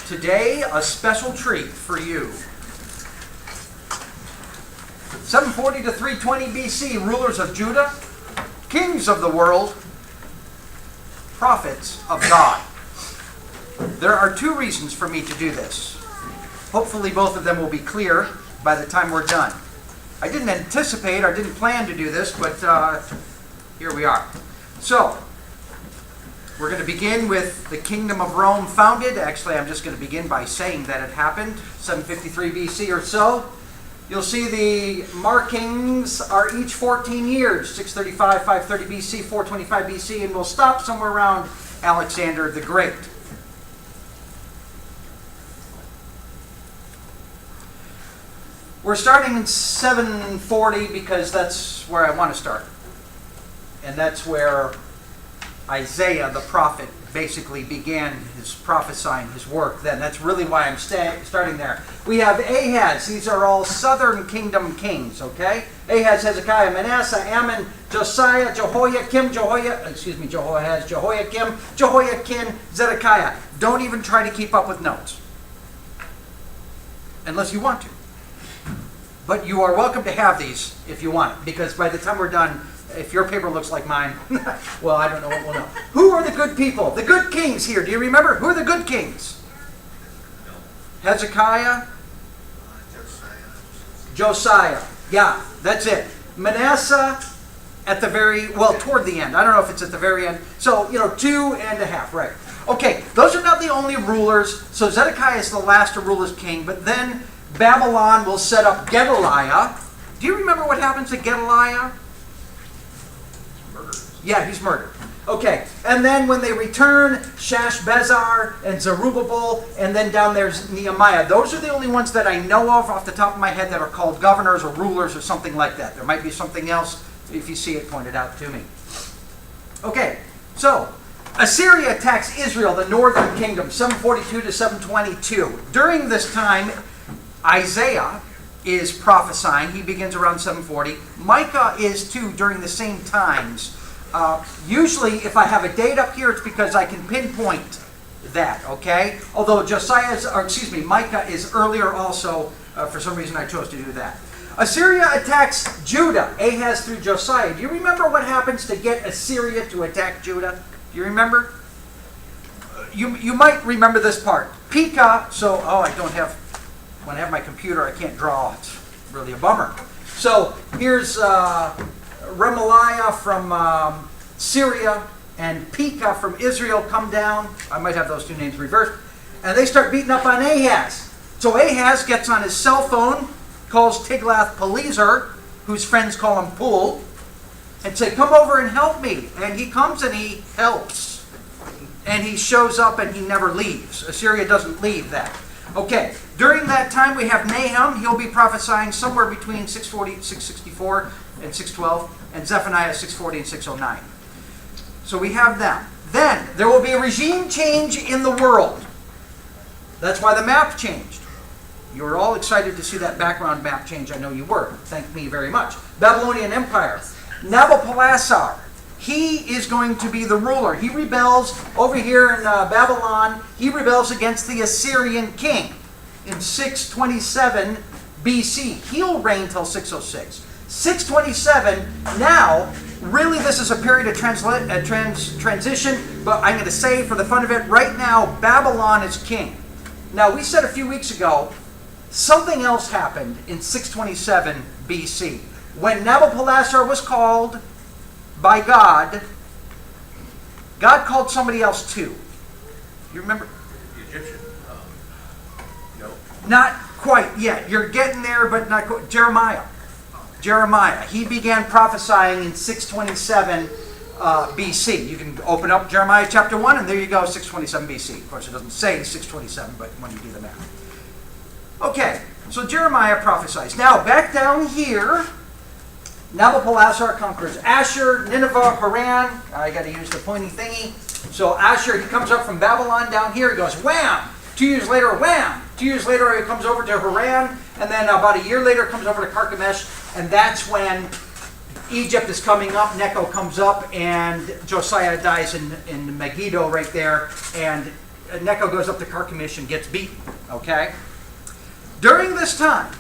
Today, a special treat for you. 740 to 320 BC, rulers of Judah, kings of the world, prophets of God. There are two reasons for me to do this. Hopefully both of them will be clear by the time we're done. I didn't anticipate, or didn't plan to do this, but here we are. So, we're going to begin with the kingdom of Rome founded. Actually, I'm just going to begin by saying that it happened, 753 BC or so. You'll see the markings are each 14 years, 635, 530 BC, 425 BC, and we'll stop somewhere around Alexander the Great. We're starting in 740 because that's where I want to start. And that's where Isaiah the prophet basically began his prophesying, his work then. That's really why I'm starting there. We have Ahaz. These are all southern kingdom kings, okay? Ahaz, Hezekiah, Manasseh, Ammon, Josiah, Jehoiakim, Jehoahaz, Jehoiakim, Jehoiakim, Zedekiah. Don't even try to keep up with notes. Unless you want to. But you are welcome to have these if you want it, because by the time we're done, if your paper looks like mine, well, I don't know what we'll know. Who are the good people? The good kings here. Do you remember? Who are the good kings? Hezekiah? Josiah. Yeah, that's it. Manasseh at the toward the end. I don't know if it's at the very end. So, 2.5, right. Okay, those are not the only rulers. So Zedekiah is the last to rule as king, but then Babylon will set up Gedaliah. Do you remember what happens to Gedaliah? Yeah, he's murdered. Okay, and then when they return, Shashbazzar and Zerubbabel, and then down there's Nehemiah. Those are the only ones that I know of off the top of my head that are called governors or rulers or something like that. There might be something else. If you see it, point it out to me. Okay, so Assyria attacks Israel, the northern kingdom, 742 to 722. During this time, Isaiah is prophesying. He begins around 740. Micah is too during the same times. Usually, if I have a date up here, it's because I can pinpoint that, okay? Although Micah is earlier also. For some reason, I chose to do that. Assyria attacks Judah, Ahaz through Josiah. Do you remember what happens to get Assyria to attack Judah? Do you remember? You might remember this part. Pekah, when I have my computer, I can't draw. It's really a bummer. So here's Remaliah from Syria and Pekah from Israel come down. I might have those two names reversed. And they start beating up on Ahaz. So Ahaz gets on his cell phone, calls Tiglath-Pileser, whose friends call him Pul, and say, come over and help me. And he comes and he helps. And he shows up and he never leaves. Assyria doesn't leave that. Okay, during that time we have Nahum. He'll be prophesying somewhere between 640, 664 and 612, and Zephaniah 640 and 609. So we have them. Then there will be a regime change in the world. That's why the map changed. You were all excited to see that background map change. I know you were. Thank me very much. Babylonian Empire. Nabopolassar. He is going to be the ruler. He rebels over here in Babylon. He rebels against the Assyrian king in 627 BC. He'll reign till 606. 627, now, really this is a period of transition, but I'm going to say for the fun of it, right now, Babylon is king. Now, we said a few weeks ago, something else happened in 627 BC. When Nabopolassar was called by God, God called somebody else too. You remember? The Egyptian? No. Not quite yet. You're getting there, but not quite. Jeremiah. He began prophesying in 627 BC. You can open up Jeremiah chapter 1, and there you go, 627 BC. Of course, it doesn't say 627, but when you do the math. Okay, so Jeremiah prophesies. Now, back down here, Nabopolassar conquers Ashur, Nineveh, Haran. I got to use the pointy thingy. So Ashur, he comes up from Babylon down here. He goes, wham! 2 years later, wham! 2 years later, he comes over to Haran. And then about a year later, comes over to Carchemish. And that's when Egypt is coming up. Necho comes up. And Josiah dies in Megiddo right there. And Necho goes up to Carchemish and gets beaten, okay? During this time,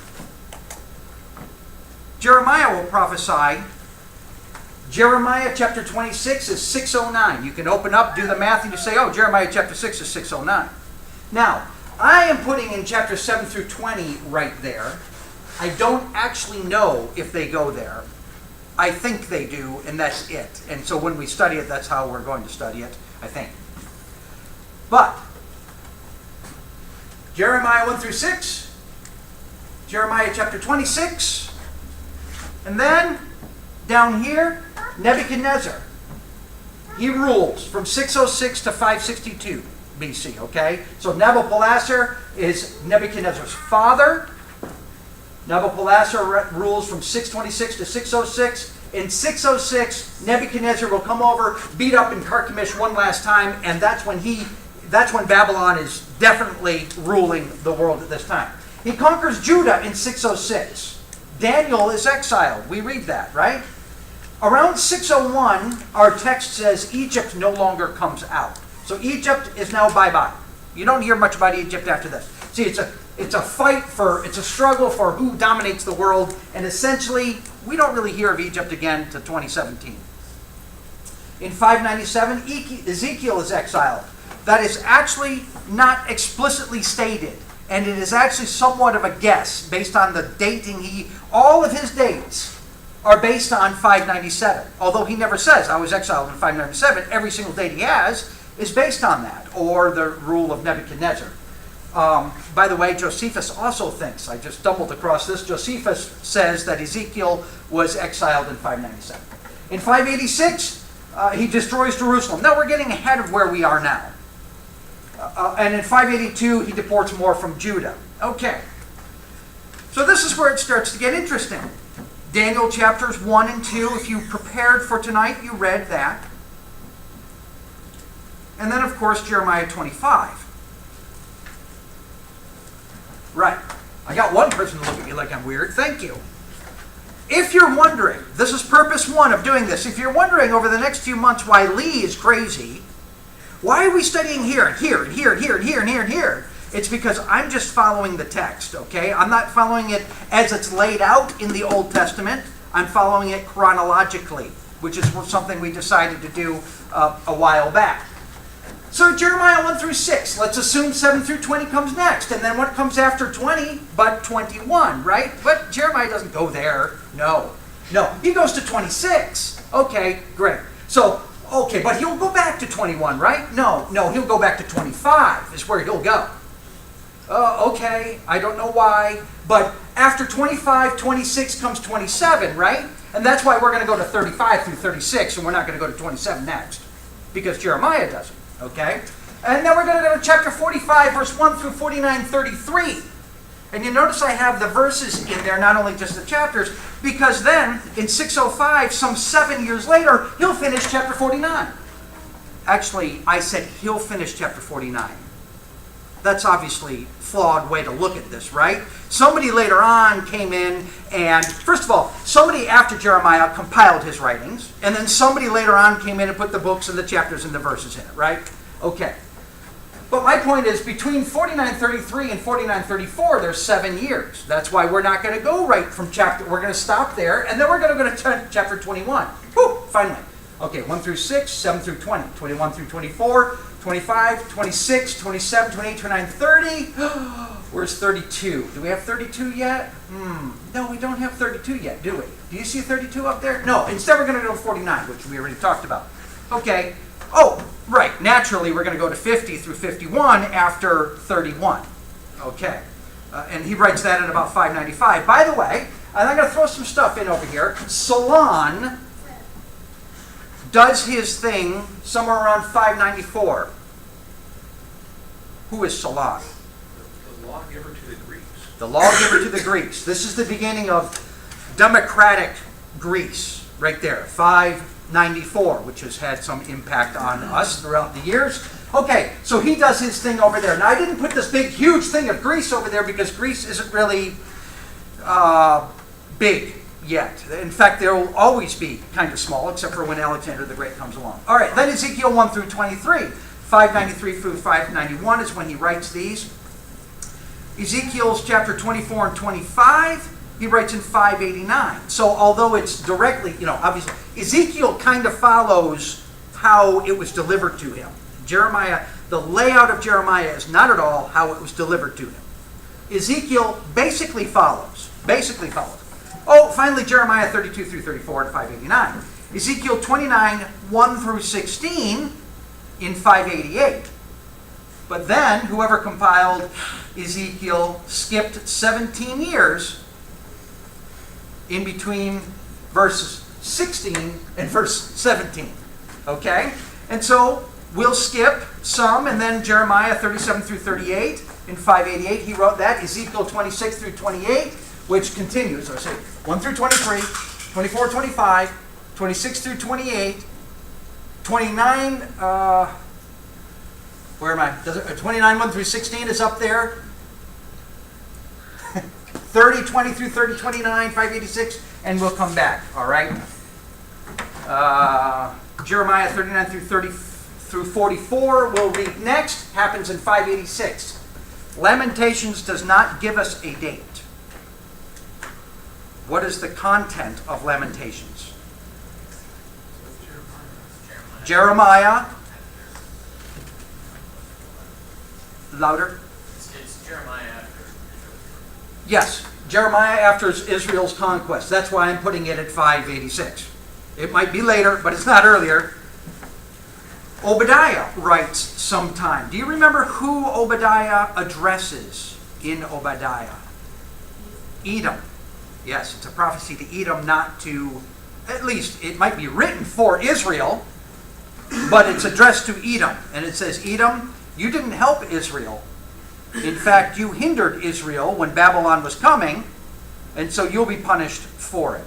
Jeremiah will prophesy. Jeremiah chapter 26 is 609. You can open up, do the math, and you say, oh, Jeremiah chapter 6 is 609. Now, I am putting in chapter 7 through 20 right there. I don't actually know if they go there. I think they do, and that's it. And so when we study it, that's how we're going to study it, I think. But, Jeremiah 1 through 6, Jeremiah chapter 26, and then, down here, Nebuchadnezzar. He rules from 606 to 562 BC, okay? So Nabopolassar is Nebuchadnezzar's father. Nabopolassar rules from 626 to 606. In 606, Nebuchadnezzar will come over, beat up in Carchemish one last time, and that's when Babylon is definitely ruling the world at this time. He conquers Judah in 606. Daniel is exiled. We read that, right? Around 601, our text says Egypt no longer comes out. So Egypt is now bye-bye. You don't hear much about Egypt after this. See, it's a struggle for who dominates the world, and essentially, we don't really hear of Egypt again to 2017. In 597, Ezekiel is exiled. That is actually not explicitly stated, and it is actually somewhat of a guess based on the dating. All of his dates are based on 597. Although he never says, I was exiled in 597, every single date he has is based on that, or the rule of Nebuchadnezzar. By the way, Josephus also thinks, I just stumbled across this, Josephus says that Ezekiel was exiled in 597. In 586, he destroys Jerusalem. Now we're getting ahead of where we are now. And in 582, he deports more from Judah. Okay. So this is where it starts to get interesting. Daniel chapters 1 and 2, if you prepared for tonight, you read that. And then, of course, Jeremiah 25. Right. I got one person to look at me like I'm weird. Thank you. If you're wondering, this is purpose one of doing this. If you're wondering over the next few months why Lee is crazy, why are we studying here and here and here and here and here and here and here? It's because I'm just following the text, okay? I'm not following it as it's laid out in the Old Testament. I'm following it chronologically, which is something we decided to do a while back. So Jeremiah 1 through 6, let's assume 7 through 20 comes next. And then what comes after 20 but 21, right? But Jeremiah doesn't go there. No. He goes to 26. Okay, great. So, okay, but he'll go back to 21, right? No, he'll go back to 25 is where he'll go. Okay, I don't know why. But after 25, 26 comes 27, right? And that's why we're going to go to 35 through 36, and we're not going to go to 27 next. Because Jeremiah doesn't. Okay? And then we're going to go to chapter 45, verse 1 through 49, 33. And you notice I have the verses in there, not only just the chapters, because then, in 605, some 7 years later, he'll finish chapter 49. Actually, I said he'll finish chapter 49. That's obviously a flawed way to look at this, right? Somebody later on came in and, first of all, somebody after Jeremiah compiled his writings, and then somebody later on came in and put the books and the chapters and the verses in it, right? Okay. But my point is, between 49:33 and 49:34, there's 7 years. That's why we're not going to go right from chapter, we're going to stop there, and then we're going to go to chapter 21. Whew, finally. Okay, 1 through 6, 7 through 20, 21 through 24, 25, 26, 27, 28, 29, 30. Where's 32? Do we have 32 yet? No, we don't have 32 yet, do we? Do you see 32 up there? No, instead we're going to go to 49, which we already talked about. Okay. Oh, right. Naturally, we're going to go to 50 through 51 after 31. Okay. And he writes that at about 595. By the way, and I'm going to throw some stuff in over here. Salon does his thing somewhere around 594. Who is Salon? The lawgiver to the Greeks. The lawgiver to the Greeks. This is the beginning of democratic Greece, right there, 594, which has had some impact on us throughout the years. Okay, so he does his thing over there. Now, I didn't put this big, huge thing of Greece over there because Greece isn't really big yet. In fact, there will always be kind of small, except for when Alexander the Great comes along. All right, then Ezekiel 1 through 23. 593 through 591 is when he writes these. Ezekiel's chapter 24 and 25, he writes in 589. So although it's directly, obviously, Ezekiel kind of follows how it was delivered to him. Jeremiah, the layout of Jeremiah is not at all how it was delivered to him. Ezekiel basically follows. Oh, finally Jeremiah 32 through 34 and 589. Ezekiel 29, 1 through 16 in 588. But then, whoever compiled Ezekiel skipped 17 years in between verse 16 and verse 17. Okay? And so, we'll skip some, and then Jeremiah 37 through 38 in 588. He wrote that. Ezekiel 26 through 28, which continues. I say 1 through 23, 24, 25, 26 through 28, 29, where am I? 29, 1 through 16 is up there. 30, 20 through 30, 29, 586, and we'll come back, all right? Jeremiah 39 through 30 through 44, we'll read next, happens in 586. Lamentations does not give us a date. What is the content of Lamentations? Jeremiah. Louder. It's Jeremiah after. Yes, Jeremiah after Israel's conquest. That's why I'm putting it at 586. It might be later, but it's not earlier. Obadiah writes sometime. Do you remember who Obadiah addresses in Obadiah? Edom. Yes, it's a prophecy to Edom, not to, at least it might be written for Israel, but it's addressed to Edom. And it says, Edom, you didn't help Israel. In fact, you hindered Israel when Babylon was coming, and so you'll be punished for it.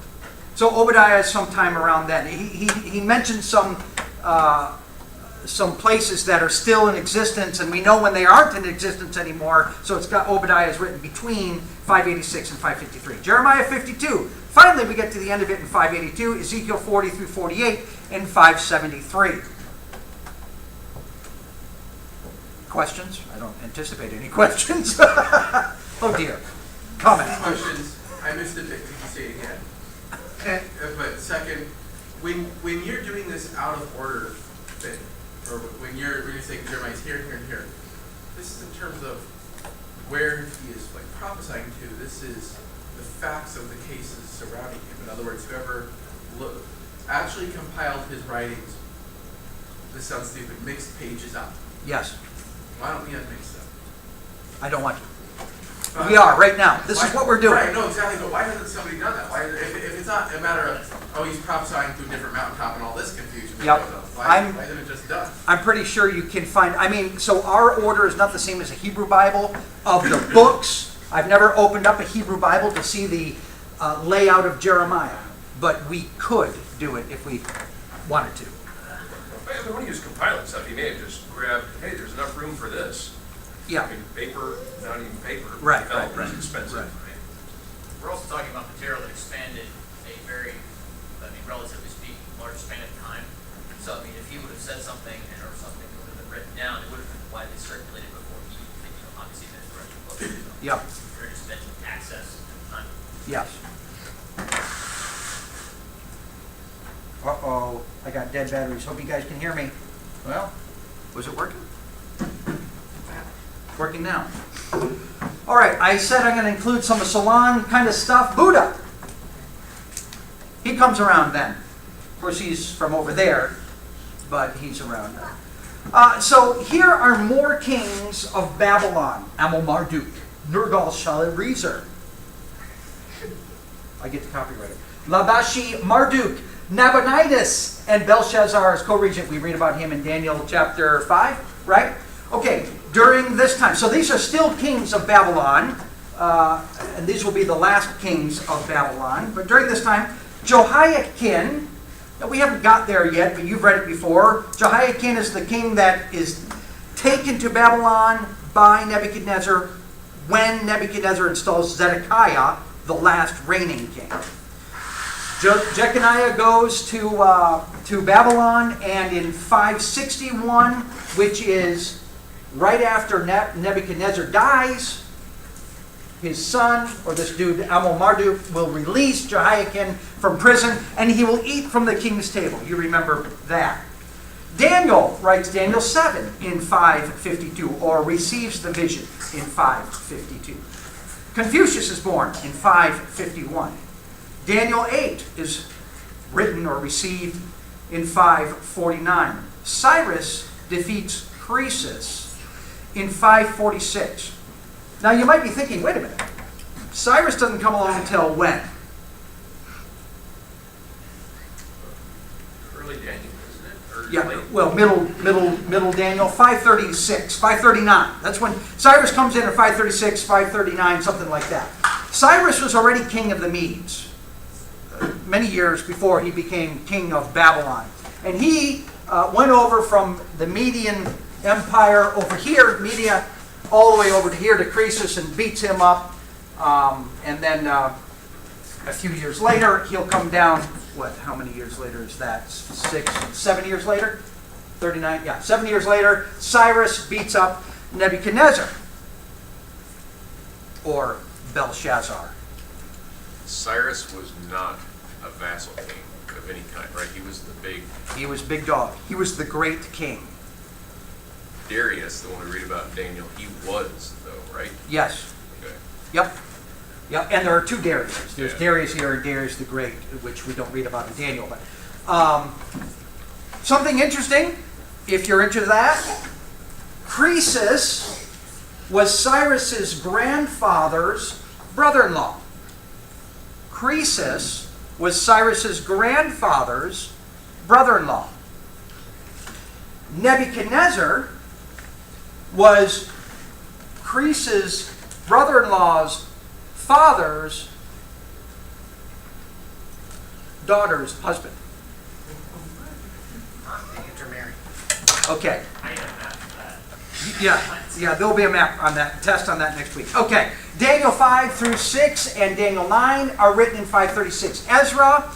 So Obadiah is sometime around then. He mentions some places that are still in existence, and we know when they aren't in existence anymore, so it's got Obadiah is written between 586 and 553. Jeremiah 52. Finally, we get to the end of it in 582. Ezekiel 40 through 48 in 573. Questions? I don't anticipate any questions. Oh dear. Comment. Questions. I missed it. Could you say it again? But second, when you're doing this out of order thing, or when you're saying Jeremiah's here, here, and here, this is in terms of where he is prophesying to. This is the facts of the cases surrounding him. In other words, whoever actually compiled his writings, this sounds stupid, mixed pages up. Yes. Why don't we unmix them? I don't want to. We are right now. This is what we're doing. Right, no, exactly. But why hasn't somebody done that? If it's not a matter of, he's prophesying to a different mountaintop and all this confusion. Yep. Why isn't it just done? I'm pretty sure you can find, so our order is not the same as a Hebrew Bible of the books. I've never opened up a Hebrew Bible to see the layout of Jeremiah, but we could do it if we wanted to. When he was compiling stuff, he may have just grabbed, hey, there's enough room for this. Yeah. I mean, paper, not even paper. Right. It's expensive. Right. We're also talking about material that expanded a very, relatively speaking, large span of time. So, if he would have said something or something that would have been written down, it would have been widely circulated before he, obviously finished writing the book. So Yeah. very expensive access at the time. Yes. Uh-oh, I got dead batteries. Hope you guys can hear me. Well, was it working? Working now. All right, I said I'm going to include some salon kind of stuff. Buddha. He comes around then. Of course, he's from over there, but he's around now. So here are more kings of Babylon. Amel-Marduk, Nergal-Sharezer. I get to copyright it. Labashi-Marduk, Nabonidus, and Belshazzar as co-regent. We read about him in Daniel chapter 5, right? Okay, during this time. So these are still kings of Babylon, and these will be the last kings of Babylon. But during this time, Jehoiakim, now we haven't got there yet, but you've read it before. Jehoiakim is the king that is taken to Babylon by Nebuchadnezzar when Nebuchadnezzar installs Zedekiah, the last reigning king. Jeconiah goes to Babylon, and in 561, which is right after Nebuchadnezzar dies, his son, or this dude, Marduk, will release Jehoiakim from prison, and he will eat from the king's table. You remember that. Daniel writes Daniel 7 in 552, or receives the vision in 552. Confucius is born in 551. Daniel 8 is written or received in 549. Cyrus defeats Croesus in 546. Now you might be thinking, wait a minute, Cyrus doesn't come along until when? Early Daniel, isn't it? Or Yeah, late? well, middle Daniel, 536, 539. That's when Cyrus comes in at 536, 539, something like that. Cyrus was already king of the Medes many years before he became king of Babylon. And he went over from the Median Empire over here, Media, all the way over to here to Croesus and beats him up. And then a few years later, he'll come down. What? How many years later is that? 7 years later? 39? Yeah, 7 years later, Cyrus beats up Nebuchadnezzar. Or Belshazzar. Cyrus was not a vassal king of any kind, right? He was the big He was big dog. He was the great king. Darius, the one we read about in Daniel. He was, though, right? Yes. Okay. Yep. Yep. And there are two Darius. There's Yeah. Darius here and Darius the Great, which we don't read about in Daniel. But something interesting, if you're into that, Croesus was Cyrus's grandfather's brother-in-law. Croesus was Cyrus's grandfather's brother-in-law. Nebuchadnezzar was Croesus' brother-in-law's father's daughter's husband. They intermarry. Okay. I need a map for that. Yeah, there'll be a map on that, test on that next week. Okay, Daniel 5 through 6 and Daniel 9 are written in 536. Ezra,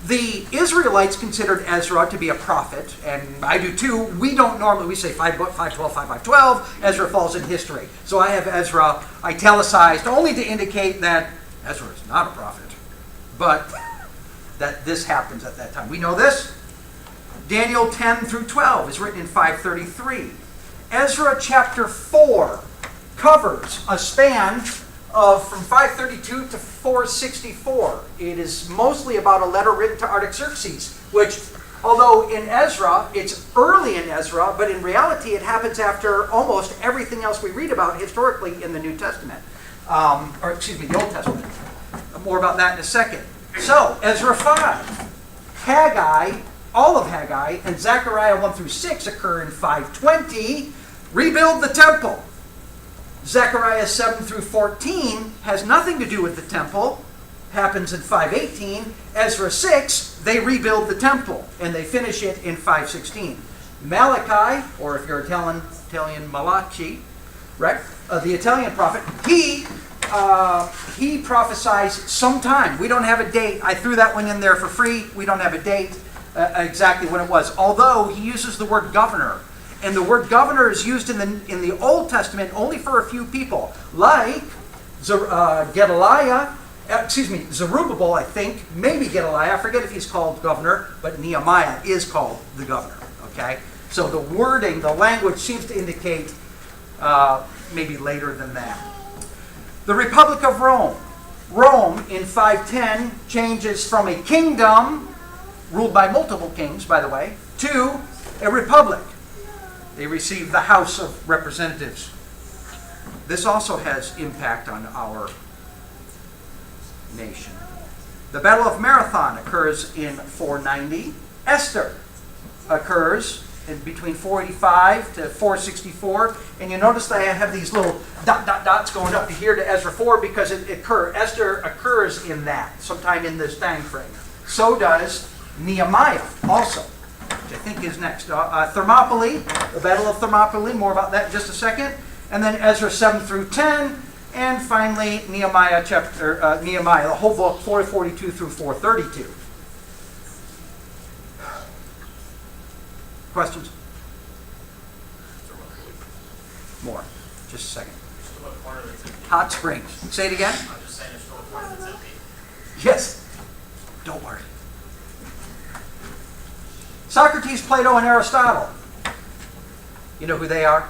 the Israelites considered Ezra to be a prophet, and I do too. We don't normally, we say 512, 512. Ezra falls in history. So I have Ezra italicized only to indicate that Ezra is not a prophet, but that this happens at that time. We know this. Daniel 10 through 12 is written in 533. Ezra chapter 4 covers a span of from 532 to 464. It is mostly about a letter written to Artaxerxes, which, although in Ezra, it's early in Ezra, but in reality it happens after almost everything else we read about historically in the New Testament. The Old Testament. More about that in a second. So, Ezra 5. Haggai, all of Haggai, and Zechariah 1 through 6 occur in 520. Rebuild the temple. Zechariah 7 through 14 has nothing to do with the temple. Happens in 518. Ezra 6, they rebuild the temple, and they finish it in 516. Malachi, or if you're Italian Malachi, right? The Italian prophet, he prophesies sometime. We don't have a date. I threw that one in there for free. We don't have a date exactly when it was. Although he uses the word governor. And the word governor is used in the Old Testament only for a few people. Like Zerubbabel, I think. Maybe Gedaliah. I forget if he's called governor. But Nehemiah is called the governor. Okay? So the wording, the language seems to indicate maybe later than that. The Republic of Rome. Rome in 510 changes from a kingdom, ruled by multiple kings, by the way, to a republic. They receive the House of Representatives. This also has impact on our nation. The Battle of Marathon occurs in 490. Esther occurs in between 485 to 464. And you notice that I have these little dots going up to here to Ezra 4 because Esther occurs in that, sometime in this time frame. So does Nehemiah also, which I think is next. Thermopylae, the Battle of Thermopylae, more about that in just a second. And then Ezra 7 through 10, and finally Nehemiah, the whole book, 442 through 432. Questions? More. Just a second. Still a corner that's empty. Hot Springs. Say it again? I'm just saying there's still a corner that's empty. Yes. Don't worry. Socrates, Plato, and Aristotle. You know who they are?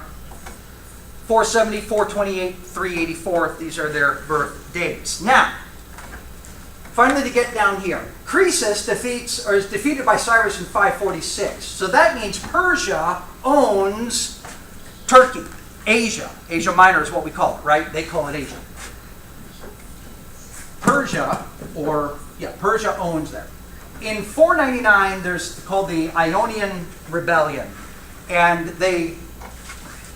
470, 428, 384. These are their birth dates. Now, finally to get down here. Croesus is defeated by Cyrus in 546. So that means Persia owns Turkey, Asia. Asia Minor is what we call it, right? They call it Asia. Persia owns them. In 499, there's called the Ionian Rebellion, and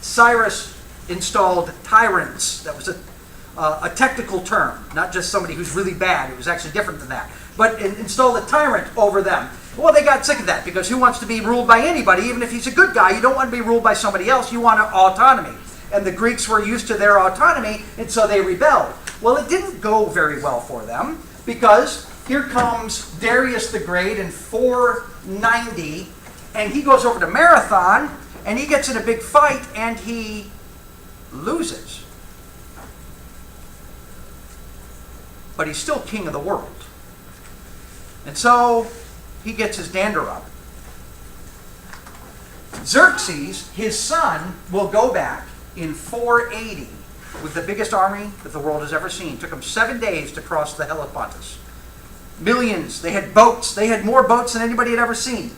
Cyrus installed tyrants. That was a technical term, not just somebody who's really bad. It was actually different than that. But installed a tyrant over them. Well, they got sick of that, because who wants to be ruled by anybody? Even if he's a good guy, you don't want to be ruled by somebody else. You want autonomy. And the Greeks were used to their autonomy, and so they rebelled. Well, it didn't go very well for them, because here comes Darius the Great in 490, and he goes over to Marathon, and he gets in a big fight, and he loses. But he's still king of the world. And so he gets his dander up. Xerxes, his son, will go back in 480 with the biggest army that the world has ever seen. It took them 7 days to cross the Hellespont. Millions. They had boats. They had more boats than anybody had ever seen.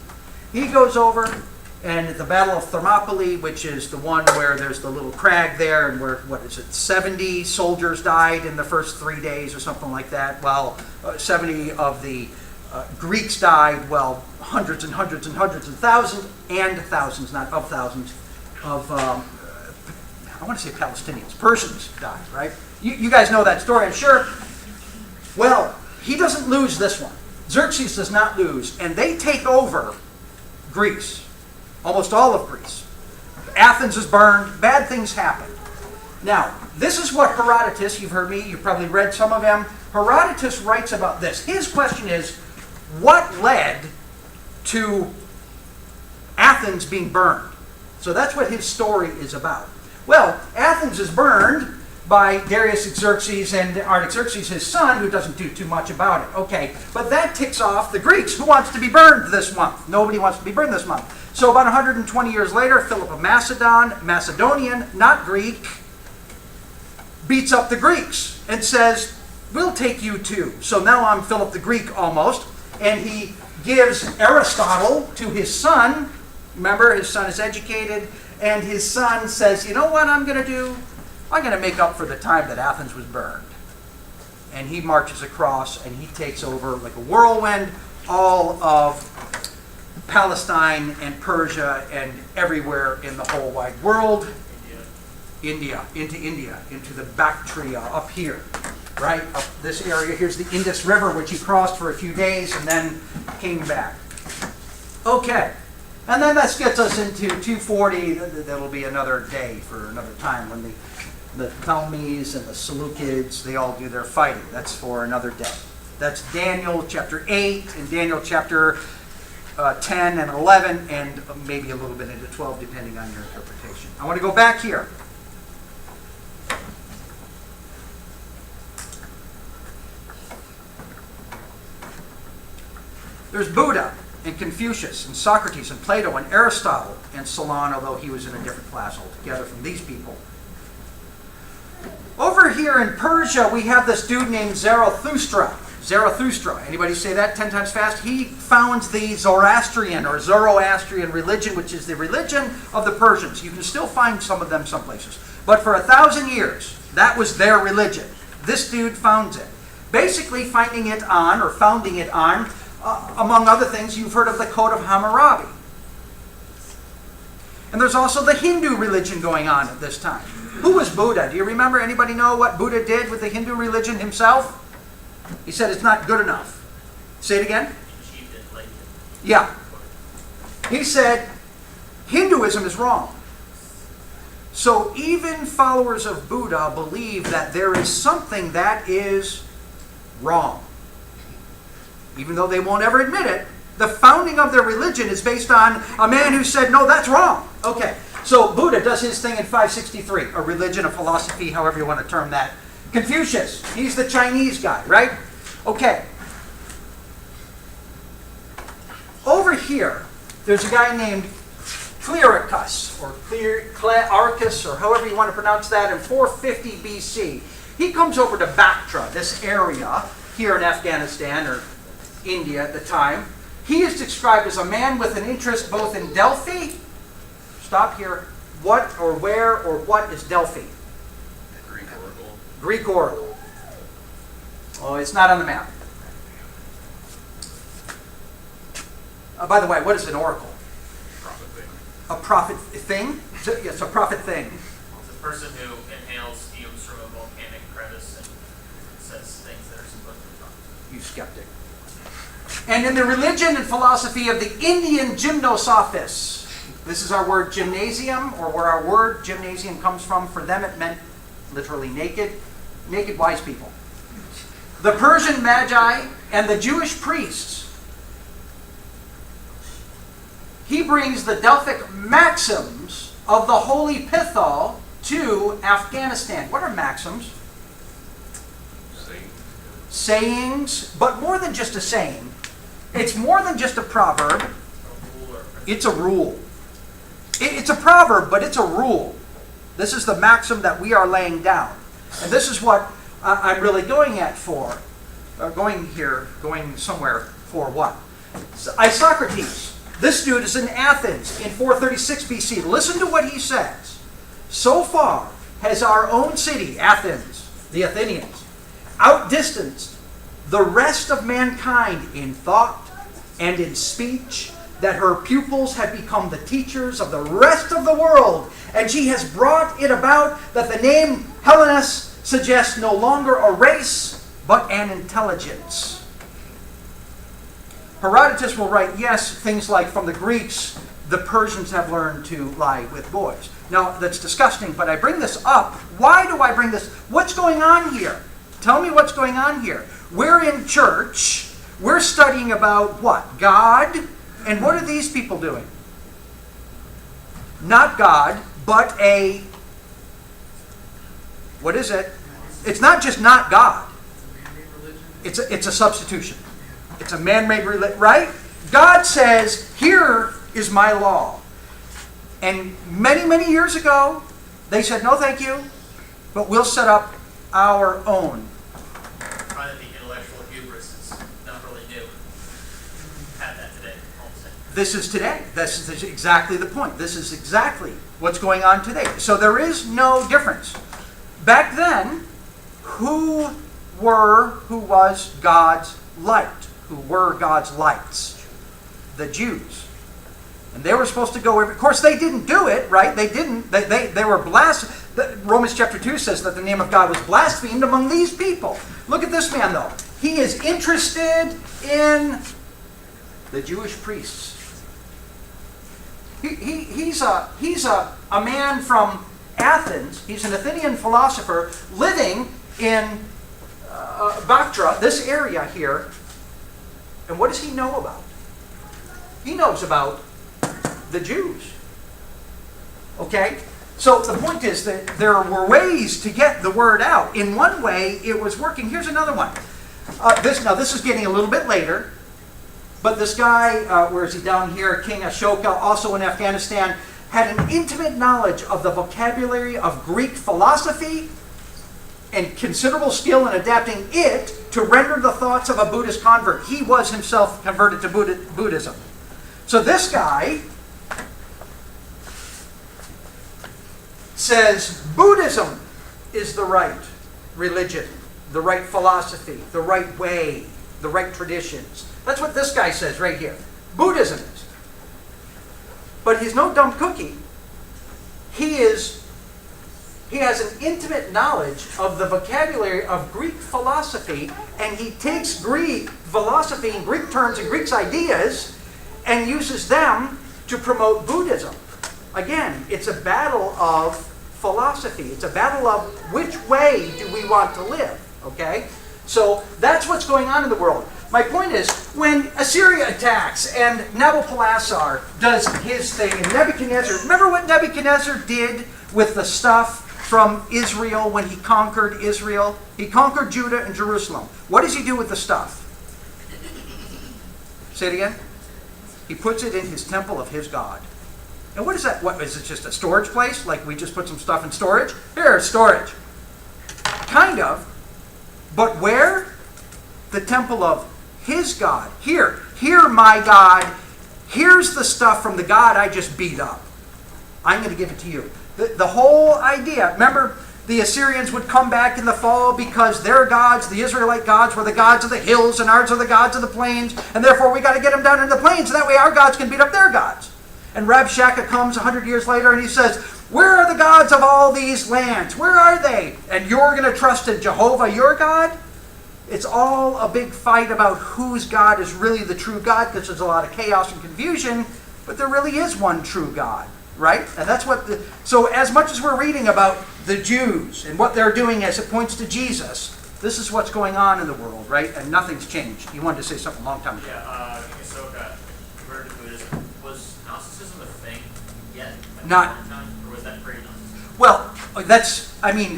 He goes over, and at the Battle of Thermopylae, which is the one where there's the little crag there, and where, 70 soldiers died in the first 3 days or something like that. Well, 70 of the Greeks died. Well, hundreds and hundreds and hundreds and thousands, not of thousands, of, I want to say Palestinians, Persians died, right? You guys know that story, I'm sure. Well, he doesn't lose this one. Xerxes does not lose, and they take over Greece, almost all of Greece. Athens is burned, bad things happen. Now, this is what Herodotus, you've heard me, you've probably read some of him, Herodotus writes about this. His question is, what led to Athens being burned? So that's what his story is about. Well, Athens is burned by Darius Xerxes and Artaxerxes, his son, who doesn't do too much about it. Okay, but that ticks off the Greeks. Who wants to be burned this month? Nobody wants to be burned this month. So about 120 years later, Philip of Macedonian, not Greek, beats up the Greeks and says, we'll take you too. So now I'm Philip the Greek almost, and he gives Aristotle to his son. Remember, his son is educated, and his son says, you know what I'm going to do? I'm going to make up for the time that Athens was burned. And he marches across, and he takes over like a whirlwind all of Palestine and Persia and everywhere in the whole wide world. India, into the Bactria up here, right? Up this area. Here's the Indus River, which he crossed for a few days and then came back. Okay. And then that gets us into 240. That'll be another day for another time when the Ptolemies and the Seleucids, they all do their fighting. That's for another day. That's Daniel chapter 8 and Daniel chapter 10 and 11 and maybe a little bit into 12 depending on your interpretation. I want to go back here. There's Buddha and Confucius and Socrates and Plato and Aristotle and Solon, although he was in a different class altogether from these people. Over here in Persia, we have this dude named Zarathustra. Zarathustra. Anybody say that 10 times fast? He founds the Zoroastrian or Zoroastrian religion, which is the religion of the Persians. You can still find some of them some places. But for 1,000 years, that was their religion. This dude founds it. Basically founding it on, among other things, you've heard of the Code of Hammurabi. And there's also the Hindu religion going on at this time. Who was Buddha? Do you remember? Anybody know what Buddha did with the Hindu religion himself? He said it's not good enough. Say it again? Yeah. He said Hinduism is wrong. So even followers of Buddha believe that there is something that is wrong. Even though they won't ever admit it, The founding of their religion is based on a man who said, no, that's wrong. Okay, so Buddha does his thing in 563, a religion, a philosophy, however you want to term that. Confucius, he's the Chinese guy, right? Okay. Over here, there's a guy named Clearchus, or Clearchus, or however you want to pronounce that, in 450 BC. He comes over to Bactria, this area here in Afghanistan, or India at the time. He is described as a man with an interest both in Delphi. Stop here. What or where or what is Delphi? Greek oracle. Greek oracle. Oh, it's not on the map. By the way, what is an oracle? Prophet thing. A prophet thing? Yes, a prophet thing. It's a person who inhales fumes from a volcanic crevice and says things that are supposed to be wrong. You skeptic. And in the religion and philosophy of the Indian gymnosophists, this is our word gymnasium, or where our word gymnasium comes from. For them it meant literally naked wise people. The Persian magi and the Jewish priests. He brings the Delphic maxims of the Holy Pithal to Afghanistan. What are maxims? Sayings, but more than just a saying. It's more than just a proverb. It's a rule. It's a proverb, but it's a rule. This is the maxim that we are laying down. And this is what I'm really going somewhere for what? Isocrates. This dude is in Athens in 436 BC. Listen to what he says. So far has our own city, Athens, the Athenians, outdistanced the rest of mankind in thought and in speech, that her pupils have become the teachers of the rest of the world, and she has brought it about that the name Hellenes suggests no longer a race, but an intelligence. Herodotus will write, yes, things like from the Greeks, the Persians have learned to lie with boys. Now, that's disgusting, but I bring this up. Why do I bring this? What's going on here? Tell me what's going on here. We're in church. We're studying about what? God. And what are these people doing? Not God, but what is it? It's not just not God. It's a substitution. It's a man-made religion, right? God says, here is my law. And many, many years ago, they said, no thank you, but we'll set up our own. Probably the intellectual hubris is not really new. Have that today, all the same. This is today. This is exactly the point. This is exactly what's going on today. So there is no difference. Back then, who was God's light? Who were God's lights? The Jews. And they were supposed to go, of course they didn't do it, right? They didn't. They were blasphemed. Romans chapter 2 says that the name of God was blasphemed among these people. Look at this man though. He is interested in the Jewish priests. He's a man from Athens. He's an Athenian philosopher living in Bactria, this area here. And what does he know about? He knows about the Jews. Okay? So the point is that there were ways to get the word out. In one way, it was working. Here's another one. This is getting a little bit later. But this guy, where is he down here? King Ashoka, also in Afghanistan, had an intimate knowledge of the vocabulary of Greek philosophy and considerable skill in adapting it to render the thoughts of a Buddhist convert. He was himself converted to Buddhism. So this guy says Buddhism is the right religion, the right philosophy, the right way, the right traditions. That's what this guy says right here. Buddhism is. But he's no dumb cookie. He has an intimate knowledge of the vocabulary of Greek philosophy, and he takes Greek philosophy and Greek terms and Greek ideas and uses them to promote Buddhism. Again, it's a battle of philosophy. It's a battle of which way do we want to live, okay? So that's what's going on in the world. My point is, when Assyria attacks and Nabopolassar does his thing, and Nebuchadnezzar, remember what Nebuchadnezzar did with the stuff from Israel when he conquered Israel? He conquered Judah and Jerusalem. What does he do with the stuff? Say it again. He puts it in his temple of his God. And what is that? What is it? Just a storage place? Like we just put some stuff in storage? Here, storage. Kind of. But where? The temple of his God. Here, my God. Here's the stuff from the God I just beat up. I'm going to give it to you. The whole idea, remember, the Assyrians would come back in the fall because their gods, the Israelite gods, were the gods of the hills, and ours are the gods of the plains, and therefore we got to get them down in the plains, so that way our gods can beat up their gods. And Rabshakeh comes 100 years later and he says, where are the gods of all these lands? Where are they? And you're going to trust in Jehovah, your God? It's all a big fight about whose God is really the true God, because there's a lot of chaos and confusion, but there really is one true God, right? And that's what so as much as we're reading about the Jews and what they're doing as it points to Jesus, this is what's going on in the world, right? And nothing's changed. You wanted to say something a long time ago. Yeah, Ahsoka converted to Buddhism. Was Gnosticism a thing yet? Not. Or was that pre-Gnosticism? Well,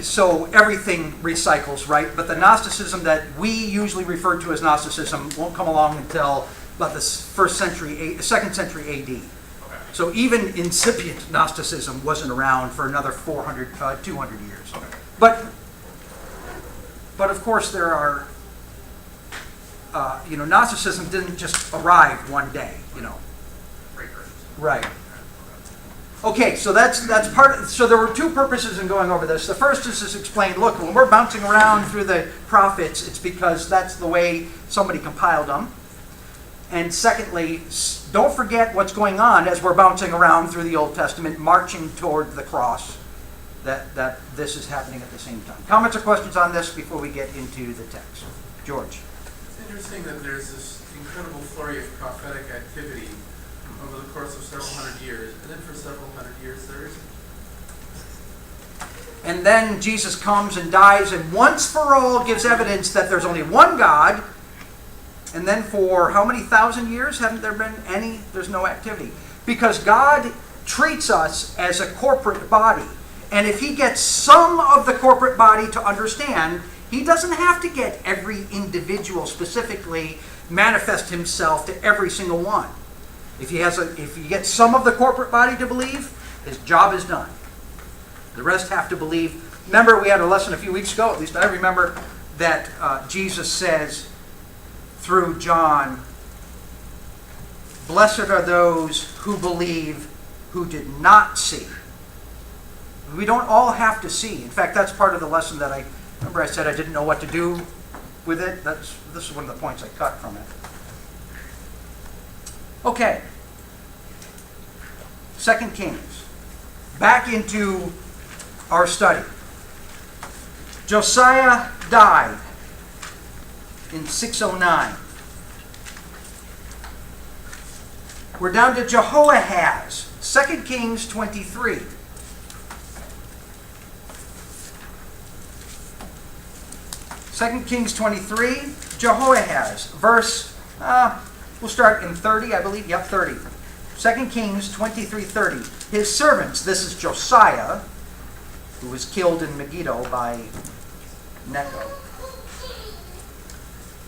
so everything recycles, right? But the Gnosticism that we usually refer to as Gnosticism won't come along until about the second century AD. Okay. So even incipient Gnosticism wasn't around for another 200 years. Okay. But of course there are, Gnosticism didn't just arrive one day, Precursors. Right. Okay, so that's part. So there were two purposes in going over this. The first is to explain. Look, when we're bouncing around through the prophets, it's because that's the way somebody compiled them. And secondly, don't forget what's going on as we're bouncing around through the Old Testament, marching toward the cross. That this is happening at the same time. Comments or questions on this before we get into the text? George. It's interesting that there's this incredible flurry of prophetic activity over the course of several hundred years, and then for several hundred years there isn't. And then Jesus comes and dies, and once for all gives evidence that there's only one God. And then for how many thousand years haven't there been any? There's no activity. Because God treats us as a corporate body. And if he gets some of the corporate body to understand, he doesn't have to get every individual specifically manifest himself to every single one. If he gets some of the corporate body to believe, his job is done. The rest have to believe. Remember, we had a lesson a few weeks ago, at least I remember, that Jesus says through John, blessed are those who believe who did not see. We don't all have to see. In fact, that's part of the lesson that I said I didn't know what to do with it. This is one of the points I cut from it. Okay. 2 Kings. Back into our study. Josiah died in 609. We're down to Jehoahaz. 2 Kings 23. Second Kings 23, Jehoahaz, verse, we'll start in 30, I believe. Yep, 30. 2 Kings 23:30. His servants, this is Josiah, who was killed in Megiddo by Necho.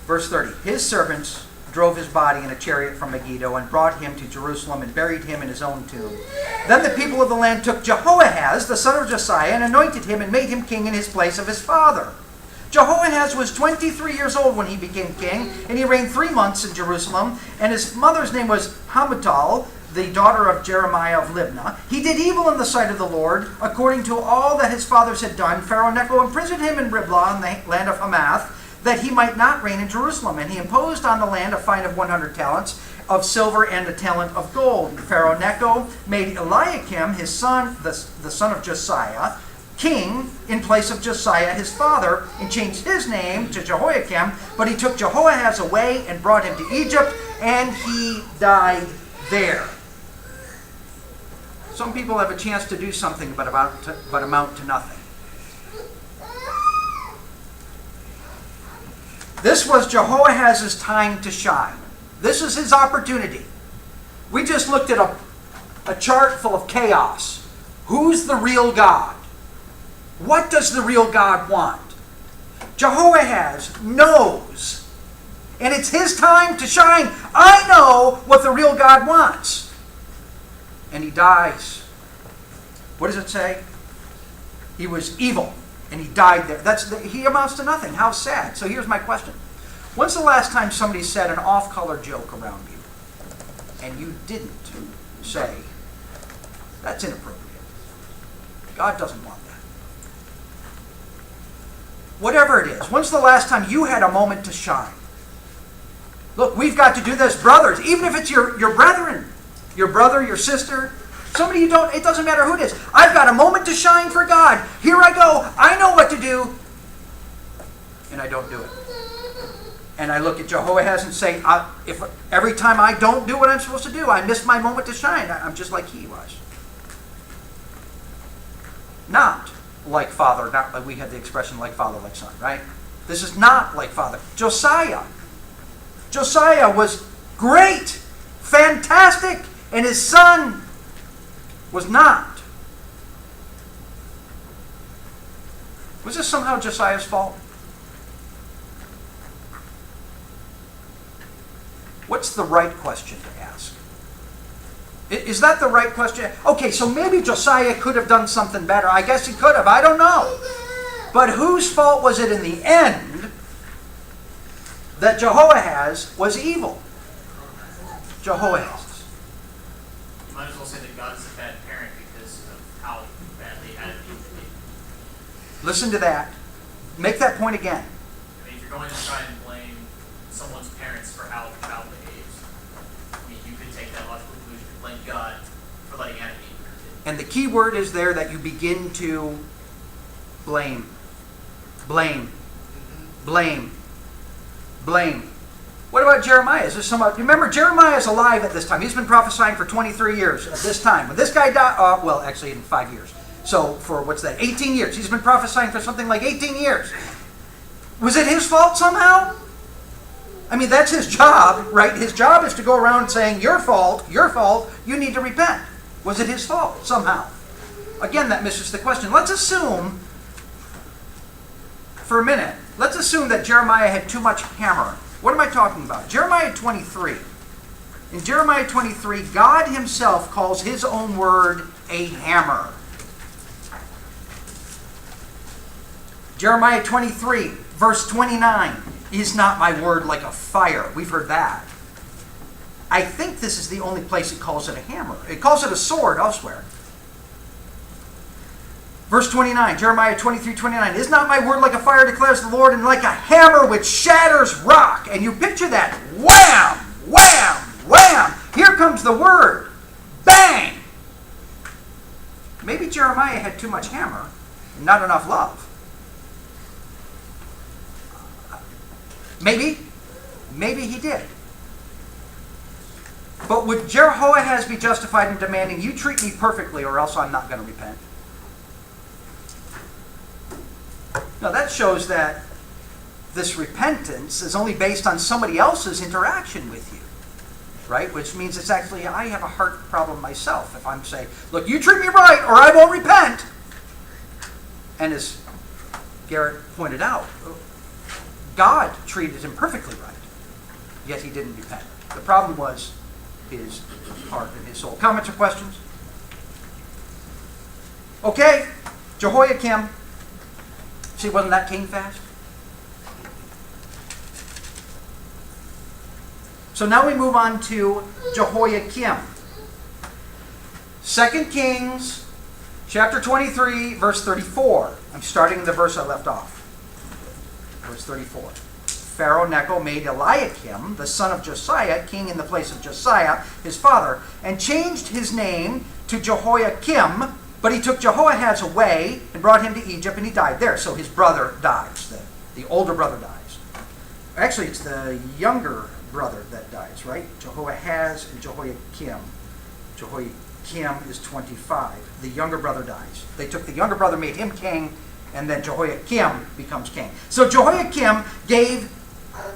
Verse 30. His servants drove his body in a chariot from Megiddo and brought him to Jerusalem and buried him in his own tomb. Then the people of the land took Jehoahaz, the son of Josiah, and anointed him and made him king in his place of his father. Jehoahaz was 23 years old when he became king, and he reigned 3 months in Jerusalem, and his mother's name was Hamutal, the daughter of Jeremiah of Libnah. He did evil in the sight of the Lord, according to all that his fathers had done. Pharaoh Necho imprisoned him in Riblah in the land of Hamath, that he might not reign in Jerusalem. And he imposed on the land a fine of 100 talents of silver and a talent of gold. Pharaoh Necho made Eliakim, his son, the son of Josiah, king in place of Josiah his father, and changed his name to Jehoiakim. But he took Jehoahaz away and brought him to Egypt, and he died there. Some people have a chance to do something but amount to nothing. This was Jehoahaz's time to shine. This is his opportunity. We just looked at a chart full of chaos. Who's the real God? What does the real God want? Jehoahaz knows. And it's his time to shine. I know what the real God wants. And he dies. What does it say? He was evil. And he died there. He amounts to nothing. How sad. So here's my question. When's the last time somebody said an off-color joke around you and you didn't say, that's inappropriate? God doesn't want that. Whatever it is, when's the last time you had a moment to shine? Look, we've got to do this, brothers, even if it's your brethren, your brother, your sister, somebody you don't, it doesn't matter who it is. I've got a moment to shine for God. Here I go. I know what to do. And I don't do it. And I look at Jehoahaz and say, if every time I don't do what I'm supposed to do, I miss my moment to shine. I'm just like he was. Not like father, not like we had the expression like father, like son, right? This is not like father. Josiah was great, fantastic, and his son was not. Was this somehow Josiah's fault? What's the right question to ask? Is that the right question? Okay, so maybe Josiah could have done something better. I guess he could have. I don't know. But whose fault was it in the end that Jehoahaz was evil? Jehoahaz. You might as well say that God's a bad parent because of how badly Adam and Eve behaved. Listen to that. Make that point again. I mean, if you're going to try and blame someone's parents for how the child behaves, I mean, you could take that logical conclusion and blame God for letting Adam and Eve do it. And the key word is there that you begin to blame. Blame. Blame. Blame. What about Jeremiah? Is there somebody? Remember, Jeremiah is alive at this time. He's been prophesying for 23 years at this time. When this guy died, well, actually in 5 years. So for, what's that, 18 years. He's been prophesying for something like 18 years. Was it his fault somehow? I mean, that's his job, right? His job is to go around saying, your fault, you need to repent. Was it his fault somehow? Again, that misses the question. Let's assume, for a minute, let's assume that Jeremiah had too much hammer. What am I talking about? Jeremiah 23. In Jeremiah 23, God himself calls his own word a hammer. Jeremiah 23, verse 29. Is not my word like a fire? We've heard that. I think this is the only place it calls it a hammer. It calls it a sword elsewhere. Verse 29, Jeremiah 23:29. Is not my word like a fire, declares the Lord, and like a hammer which shatters rock? And you picture that. Wham! Wham! Wham! Here comes the word. Bang! Maybe Jeremiah had too much hammer and not enough love. Maybe he did. But would Jehoahaz be justified in demanding, you treat me perfectly or else I'm not going to repent? Now that shows that this repentance is only based on somebody else's interaction with you. Right? Which means it's actually, I have a heart problem myself if I'm saying, look, you treat me right or I won't repent. And as Garrett pointed out, God treated him perfectly right, yet he didn't repent. The problem was his heart and his soul. Comments or questions? Okay, Jehoiakim. See, wasn't that king fast? So now we move on to Jehoiakim. 2 Kings, chapter 23, verse 34. I'm starting the verse I left off. Verse 34. Pharaoh Necho made Eliakim, the son of Josiah, king in the place of Josiah, his father, and changed his name to Jehoiakim, but he took Jehoahaz away and brought him to Egypt, and he died there. So his brother dies. The older brother dies. Actually, it's the younger brother that dies, right? Jehoahaz and Jehoiakim. Jehoiakim is 25. The younger brother dies. They took the younger brother, made him king, and then Jehoiakim becomes king. So Jehoiakim gave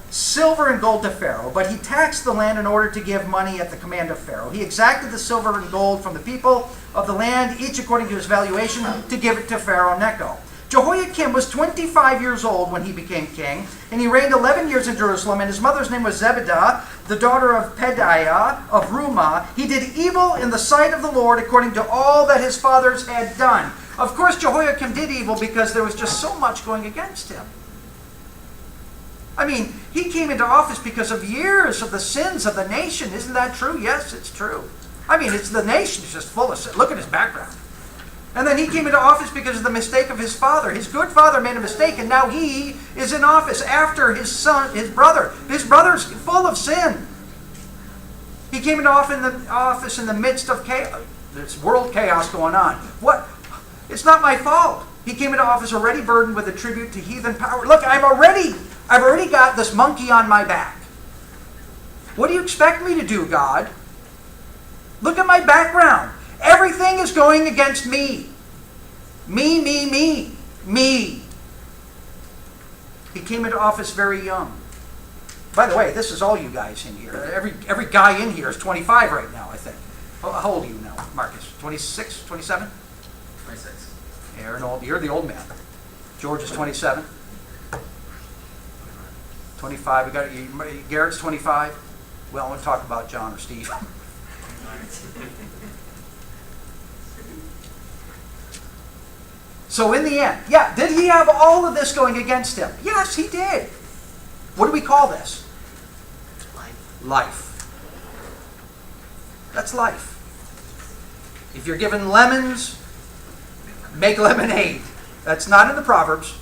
silver and gold to Pharaoh, but he taxed the land in order to give money at the command of Pharaoh. He exacted the silver and gold from the people of the land, each according to his valuation, to give it to Pharaoh Necho. Jehoiakim was 25 years old when he became king, and he reigned 11 years in Jerusalem, and his mother's name was Zebidah, the daughter of Pedaiah of Rumah. He did evil in the sight of the Lord according to all that his fathers had done. Of course, Jehoiakim did evil because there was just so much going against him. I mean, he came into office because of years of the sins of the nation. Isn't that true? Yes, it's true. I mean, it's the nation is just full of sin. Look at his background. And then he came into office because of the mistake of his father. His good father made a mistake, and now he is in office after his son, his brother. His brother's full of sin. He came into office in the midst of chaos. There's world chaos going on. What? It's not my fault. He came into office already burdened with a tribute to heathen power. Look, I've already got this monkey on my back. What do you expect me to do, God? Look at my background. Everything is going against me. Me. He came into office very young. By the way, this is all you guys in here. Every guy in here is 25 right now, I think. How old are you now, Marcus? 26, 27? 26. You're the old man. George is 27. 25. We got Garrett's 25. Well, I want to talk about John or Steve. So in the end, did he have all of this going against him? Yes, he did. What do we call this? Life. That's life. If you're given lemons, make lemonade. That's not in the Proverbs.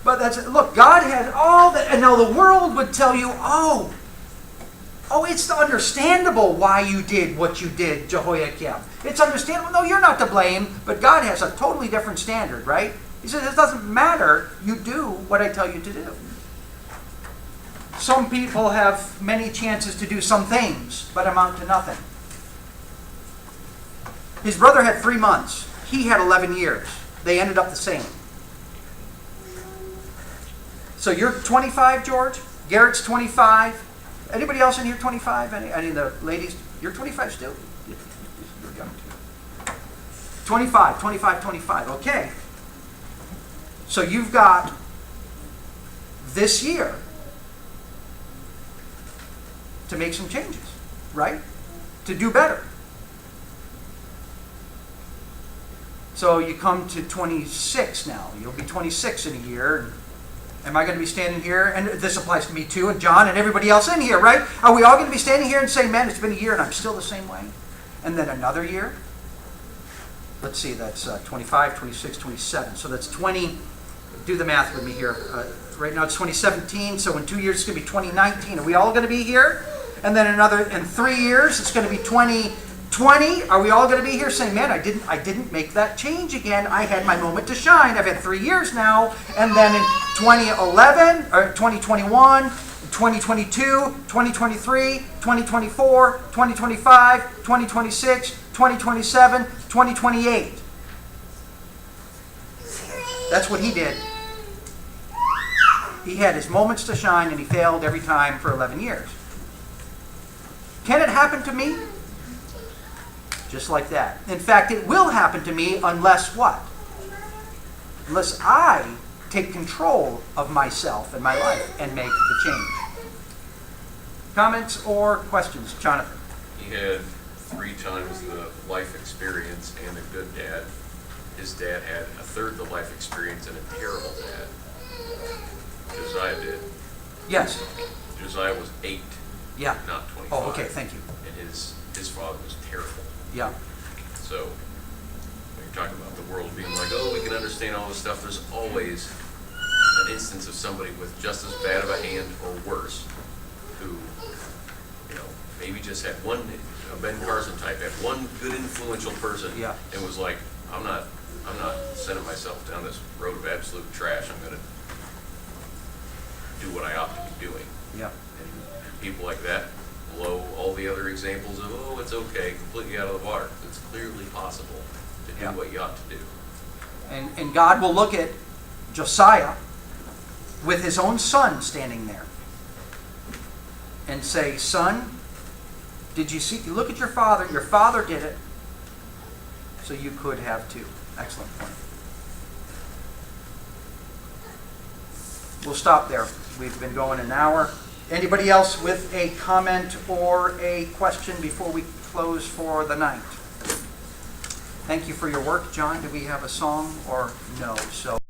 But look, God has all that, and now the world would tell you, oh, it's understandable why you did what you did, Jehoiakim. It's understandable. No, you're not to blame, but God has a totally different standard, right? He says, it doesn't matter. You do what I tell you to do. Some people have many chances to do some things, but amount to nothing. His brother had 3 months. He had 11 years. They ended up the same. So you're 25, George? Garrett's 25. Anybody else in here 25? Any of the ladies? You're 25 still? You're young too. 25. Okay. So you've got this year to make some changes, right? To do better. So you come to 26 now. You'll be 26 in a year. Am I going to be standing here? And this applies to me too, and John, and everybody else in here, right? Are we all going to be standing here and saying, man, it's been a year and I'm still the same way? And then another year? Let's see, that's 25, 26, 27. So that's 20. Do the math with me here. Right now it's 2017, so in 2 years it's going to be 2019. Are we all going to be here? And then in 3 years it's going to be 2020. Are we all going to be here saying, man, I didn't make that change again. I had my moment to shine. I've had 3 years now. And then in 2011, or 2021, 2022, 2023, 2024, 2025, 2026, 2027, 2028. That's what he did. He had his moments to shine and he failed every time for 11 years. Can it happen to me? Just like that. In fact, it will happen to me unless what? Unless I take control of myself and my life and make the change. Comments or questions? Jonathan? He had 3 times the life experience and a good dad. His dad had a third the life experience and a terrible dad. Josiah did. Yes. Josiah was 8, Yeah. not 25. Oh, okay, thank you. And his father was terrible. Yeah. So, when you're talking about the world being like, oh, we can understand all this stuff, there's always an instance of somebody with just as bad of a hand or worse who, maybe just had one, a Ben Carson type, had one good influential person and was like, I'm not sending myself down this road of absolute trash. I'm going to do what I ought to be doing. Yeah. And people like that blow all the other examples of, oh, it's okay, completely out of the water. It's clearly possible to do what you ought to do. And God will look at Josiah, with his own son standing there and say, son, did you see, look at your father. Your father did it, so you could have too. Excellent point. We'll stop there. We've been going an hour. Anybody else with a comment or a question before we close for the night? Thank you for your work, John. Do we have a song or no? So.